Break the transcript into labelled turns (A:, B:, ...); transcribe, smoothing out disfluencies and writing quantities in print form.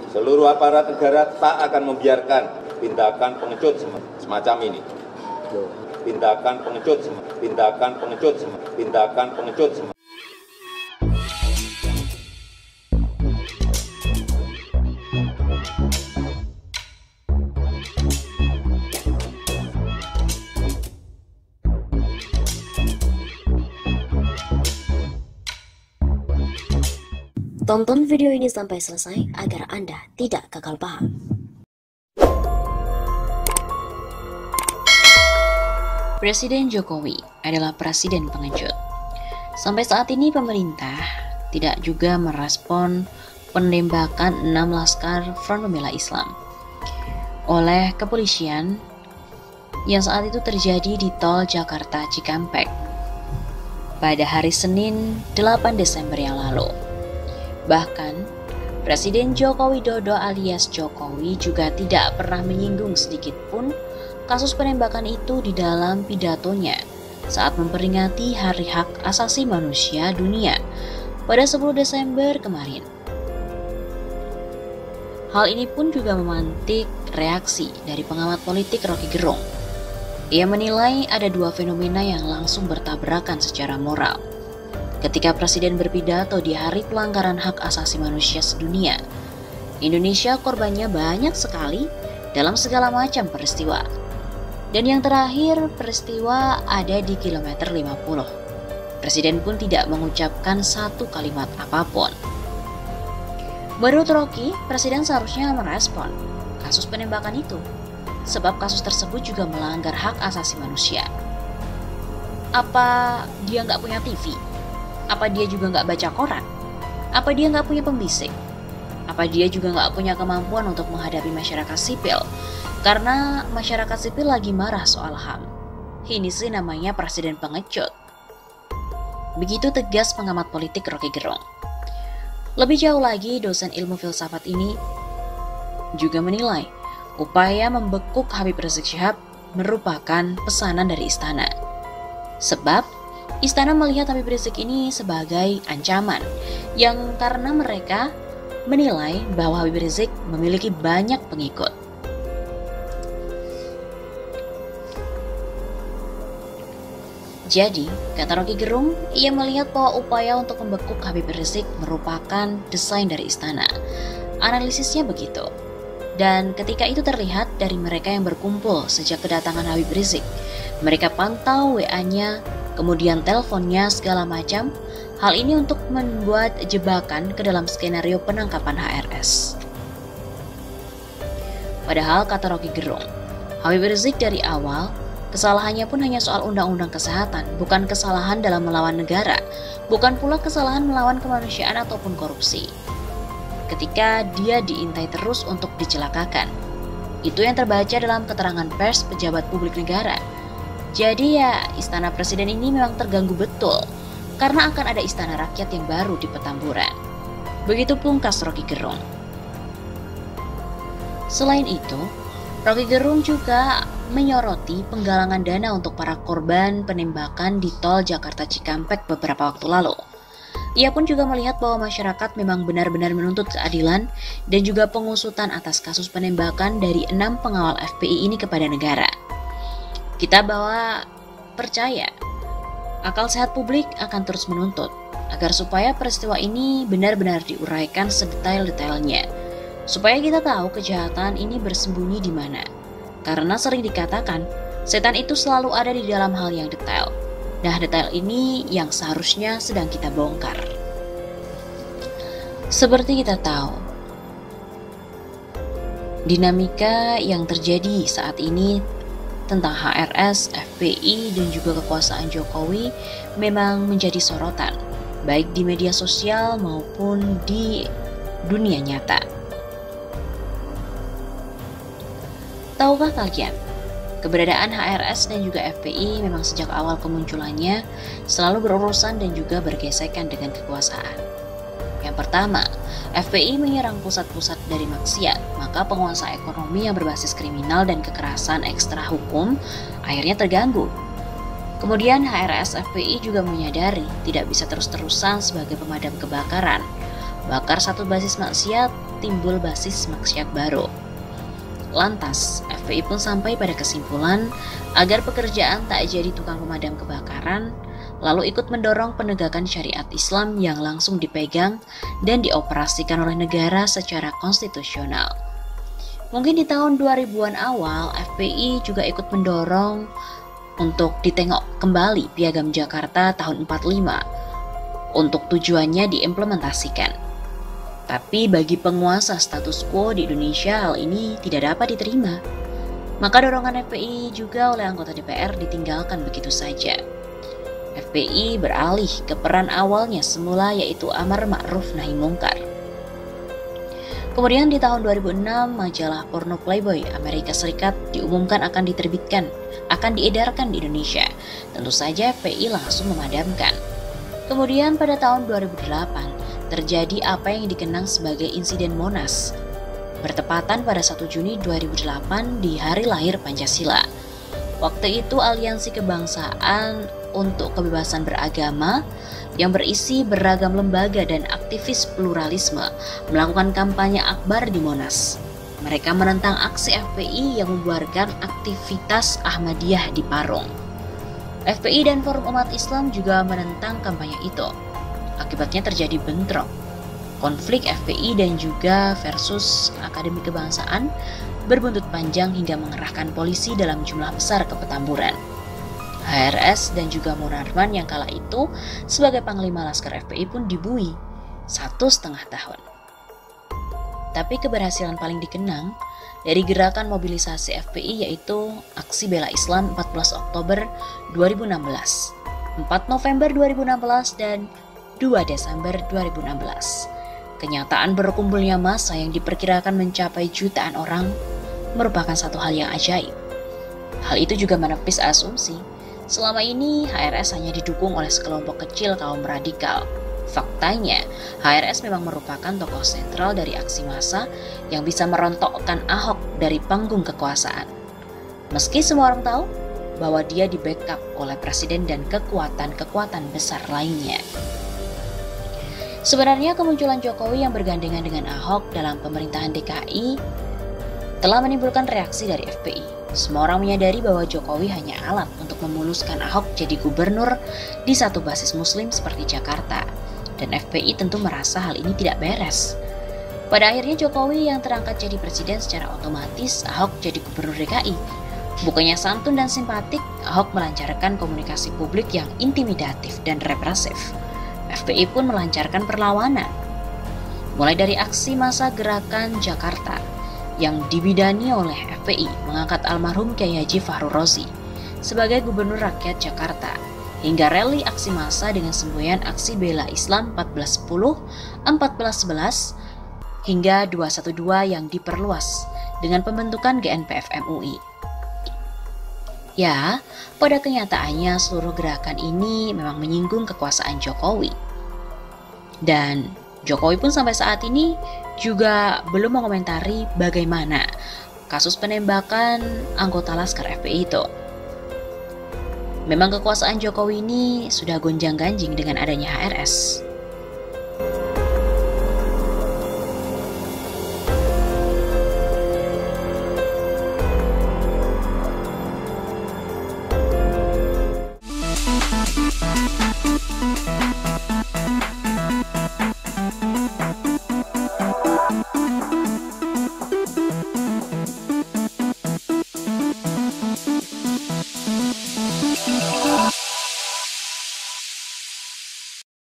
A: Seluruh aparat negara tak akan membiarkan tindakan pengecut semacam ini. Tindakan pengecut semacam.
B: Tonton video ini sampai selesai agar Anda tidak gagal paham. Presiden Jokowi adalah presiden pengecut. Sampai saat ini pemerintah tidak juga merespon penembakan 6 laskar Front Pembela Islam oleh kepolisian yang saat itu terjadi di Tol Jakarta Cikampek pada hari Senin 8 Desember yang lalu. Bahkan, Presiden Joko Widodo alias Jokowi juga tidak pernah menyinggung sedikit pun kasus penembakan itu di dalam pidatonya saat memperingati Hari Hak Asasi Manusia Dunia pada 10 Desember kemarin. Hal ini pun juga memantik reaksi dari pengamat politik Rocky Gerung. Ia menilai ada dua fenomena yang langsung bertabrakan secara moral. Ketika Presiden berpidato di Hari Pelanggaran Hak Asasi Manusia Sedunia, Indonesia korbannya banyak sekali dalam segala macam peristiwa. Dan yang terakhir, peristiwa ada di kilometer 50. Presiden pun tidak mengucapkan satu kalimat apapun. Menurut Rocky, Presiden seharusnya merespon kasus penembakan itu, sebab kasus tersebut juga melanggar hak asasi manusia. Apa dia nggak punya TV? Apa dia juga nggak baca koran? Apa dia nggak punya pembisik? Apa dia juga nggak punya kemampuan untuk menghadapi masyarakat sipil? Karena masyarakat sipil lagi marah soal HAM. Ini sih namanya presiden pengecut. Begitu tegas pengamat politik Rocky Gerung. Lebih jauh lagi, dosen ilmu filsafat ini juga menilai upaya membekuk Habib Rizik Syihab merupakan pesanan dari istana. Sebab istana melihat Habib Rizik ini sebagai ancaman yang karena mereka menilai bahwa Habib Rizik memiliki banyak pengikut. Jadi, kata Rocky Gerung, ia melihat bahwa upaya untuk membekuk Habib Rizik merupakan desain dari istana. Analisisnya begitu. Dan ketika itu terlihat dari mereka yang berkumpul sejak kedatangan Habib Rizik. Mereka pantau WA-nya, kemudian teleponnya segala macam. Hal ini untuk membuat jebakan ke dalam skenario penangkapan HRS. Padahal kata Rocky Gerung, Habib Rizik dari awal kesalahannya pun hanya soal undang-undang kesehatan, bukan kesalahan dalam melawan negara, bukan pula kesalahan melawan kemanusiaan ataupun korupsi. Ketika dia diintai terus untuk dicelakakan, itu yang terbaca dalam keterangan pers pejabat publik negara. Jadi ya, istana presiden ini memang terganggu betul, karena akan ada istana rakyat yang baru di Petamburan. Begitu pungkas Rocky Gerung. Selain itu, Rocky Gerung juga menyoroti penggalangan dana untuk para korban penembakan di Tol Jakarta Cikampek beberapa waktu lalu. Ia pun juga melihat bahwa masyarakat memang benar-benar menuntut keadilan dan juga pengusutan atas kasus penembakan dari 6 pengawal FPI ini kepada negara. Kita percaya akal sehat publik akan terus menuntut agar supaya peristiwa ini benar-benar diuraikan sedetail-detailnya, supaya kita tahu kejahatan ini bersembunyi di mana. Karena sering dikatakan, setan itu selalu ada di dalam hal yang detail. Nah, detail ini yang seharusnya sedang kita bongkar. Seperti kita tahu, dinamika yang terjadi saat ini tentang HRS, FPI, dan juga kekuasaan Jokowi memang menjadi sorotan, baik di media sosial maupun di dunia nyata. Tahukah kalian, keberadaan HRS dan juga FPI memang sejak awal kemunculannya selalu berurusan dan juga bergesekan dengan kekuasaan. Yang pertama, FPI menyerang pusat-pusat dari maksiat, maka penguasa ekonomi yang berbasis kriminal dan kekerasan ekstra hukum akhirnya terganggu. Kemudian HRS FPI juga menyadari tidak bisa terus-terusan sebagai pemadam kebakaran. Bakar satu basis maksiat timbul basis maksiat baru. Lantas, FPI pun sampai pada kesimpulan agar pekerjaan tak jadi tukang pemadam kebakaran, lalu ikut mendorong penegakan syariat Islam yang langsung dipegang dan dioperasikan oleh negara secara konstitusional. Mungkin di tahun 2000-an awal, FPI juga ikut mendorong untuk ditengok kembali Piagam Jakarta tahun 45 untuk tujuannya diimplementasikan. Tapi bagi penguasa status quo di Indonesia, hal ini tidak dapat diterima. Maka dorongan FPI juga oleh anggota DPR ditinggalkan begitu saja. FPI beralih ke peran awalnya semula, yaitu amar ma'ruf nahi mungkar. Kemudian di tahun 2006, majalah porno Playboy Amerika Serikat diumumkan akan diterbitkan, akan diedarkan di Indonesia. Tentu saja FPI langsung memadamkan. Kemudian pada tahun 2008, terjadi apa yang dikenang sebagai insiden Monas, bertepatan pada 1 Juni 2008 di hari lahir Pancasila. Waktu itu Aliansi Kebangsaan untuk Kebebasan Beragama yang berisi beragam lembaga dan aktivis pluralisme melakukan kampanye akbar di Monas. Mereka menentang aksi FPI yang membuarkan aktivitas Ahmadiyah di Parung. FPI dan Forum Umat Islam juga menentang kampanye itu. Akibatnya terjadi bentrok. Konflik FPI dan juga versus Akademi Kebangsaan berbuntut panjang hingga mengerahkan polisi dalam jumlah besar ke Petamburan. HRS dan juga Munarman yang kala itu sebagai Panglima Laskar FPI pun dibui 1,5 tahun. Tapi keberhasilan paling dikenang dari gerakan mobilisasi FPI yaitu Aksi Bela Islam 14 Oktober 2016, 4 November 2016, dan 2 Desember 2016. Kenyataan berkumpulnya massa yang diperkirakan mencapai jutaan orang merupakan satu hal yang ajaib. Hal itu juga menepis asumsi selama ini HRS hanya didukung oleh sekelompok kecil kaum radikal. Faktanya, HRS memang merupakan tokoh sentral dari aksi massa yang bisa merontokkan Ahok dari panggung kekuasaan. Meski semua orang tahu bahwa dia di-backup oleh presiden dan kekuatan-kekuatan besar lainnya. Sebenarnya kemunculan Jokowi yang bergandengan dengan Ahok dalam pemerintahan DKI telah menimbulkan reaksi dari FPI. Semua orang menyadari bahwa Jokowi hanya alat untuk memuluskan Ahok jadi gubernur di satu basis muslim seperti Jakarta. Dan FPI tentu merasa hal ini tidak beres. Pada akhirnya Jokowi yang terangkat jadi presiden secara otomatis, Ahok jadi gubernur DKI. Bukannya santun dan simpatik, Ahok melancarkan komunikasi publik yang intimidatif dan represif. FPI pun melancarkan perlawanan. Mulai dari aksi massa Gerakan Jakarta yang dibidani oleh FPI mengangkat almarhum Kyai Haji Fahru Rozi sebagai Gubernur Rakyat Jakarta, hingga rally aksi massa dengan semboyan Aksi Bela Islam 1410, 1411, hingga 212 yang diperluas dengan pembentukan GNPF MUI. Ya, pada kenyataannya seluruh gerakan ini memang menyinggung kekuasaan Jokowi. Dan Jokowi pun sampai saat ini juga belum mengomentari bagaimana kasus penembakan anggota Laskar FPI itu. Memang kekuasaan Jokowi ini sudah gonjang-ganjing dengan adanya HRS.